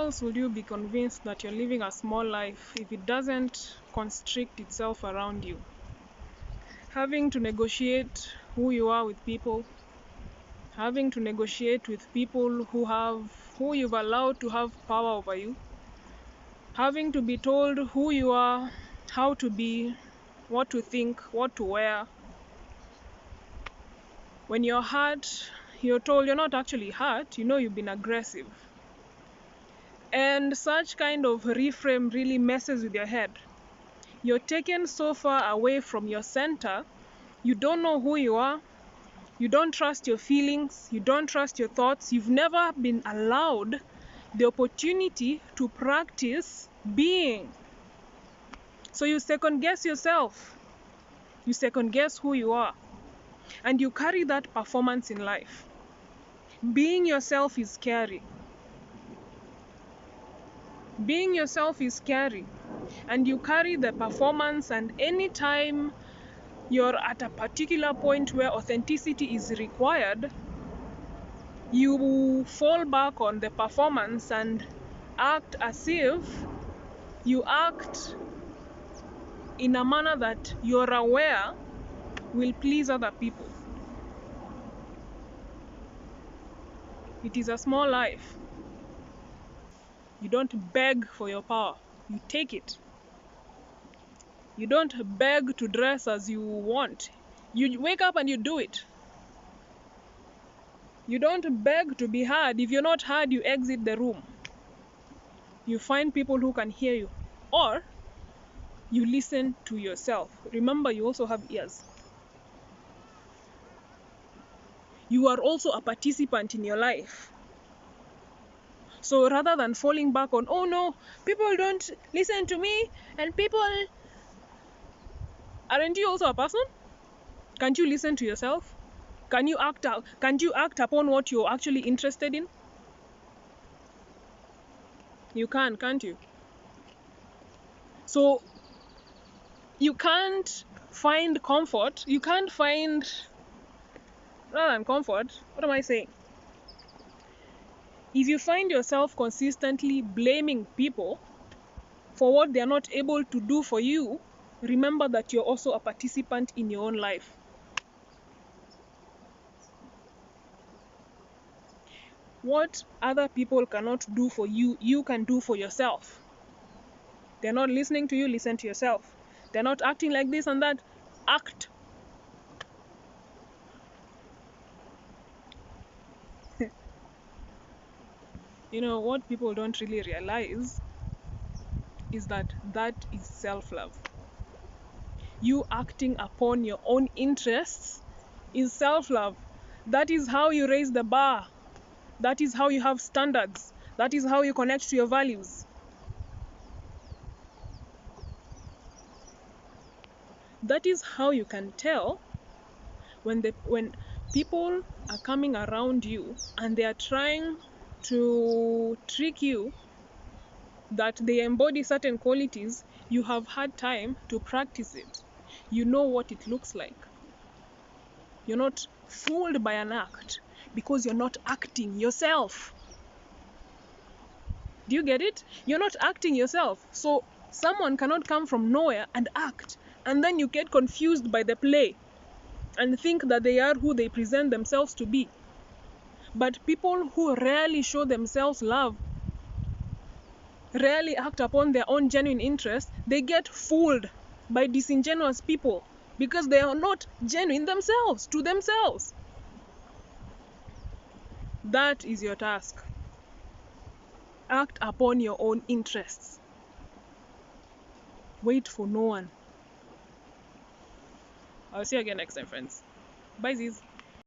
else would you be convinced that you're living a small life if it doesn't constrict itself around you? Having to negotiate who you are with people, having to negotiate with people who you've allowed to have power over you, having to be told who you are, how to be, what to think, what to wear. When you're hurt, you're told you're not actually hurt, you've been aggressive. And such kind of reframe really messes with your head. You're taken so far away from your center, you don't know who you are, you don't trust your feelings, you don't trust your thoughts, you've never been allowed the opportunity to practice being. So you second guess yourself, you second guess who you are, and you carry that performance in life. Being yourself is scary. Being yourself is scary, and you carry the performance, and anytime you're at a particular point where authenticity is required, you fall back on the performance and act as if you act in a manner that you're aware will please other people. It is a small life. You don't beg for your power, you take it. You don't beg to dress as you want. You wake up and you do it. You don't beg to be heard. If you're not heard, you exit the room. You find people who can hear you. Or you listen to yourself. Remember, you also have ears. You are also a participant in your life. So rather than falling back on, oh no, people don't listen to me, and people... Aren't you also a person? Can't you listen to yourself? Can't you act upon what you're actually interested in? You can, can't you? So you can't find comfort. Rather than comfort, what am I saying? If you find yourself consistently blaming people for what they're not able to do for you, remember that you're also a participant in your own life. What other people cannot do for you, you can do for yourself. They're not listening to you, listen to yourself. They're not acting like this and that, act. What people don't really realize is that is self-love. You acting upon your own interests is self-love. That is how you raise the bar. That is how you have standards. That is how you connect to your values. That is how you can tell when people are coming around you and they are trying to trick you that they embody certain qualities. You have had time to practice it. You know what it looks like. You're not fooled by an act because you're not acting yourself. Do you get it? You're not acting yourself. So someone cannot come from nowhere and act, and then you get confused by the play and think that they are who they present themselves to be. But people who rarely show themselves love, rarely act upon their own genuine interests, they get fooled by disingenuous people because they are not genuine themselves to themselves. That is your task. Act upon your own interests. Wait for no one. I'll see you again next time, friends. Bye, Ziz.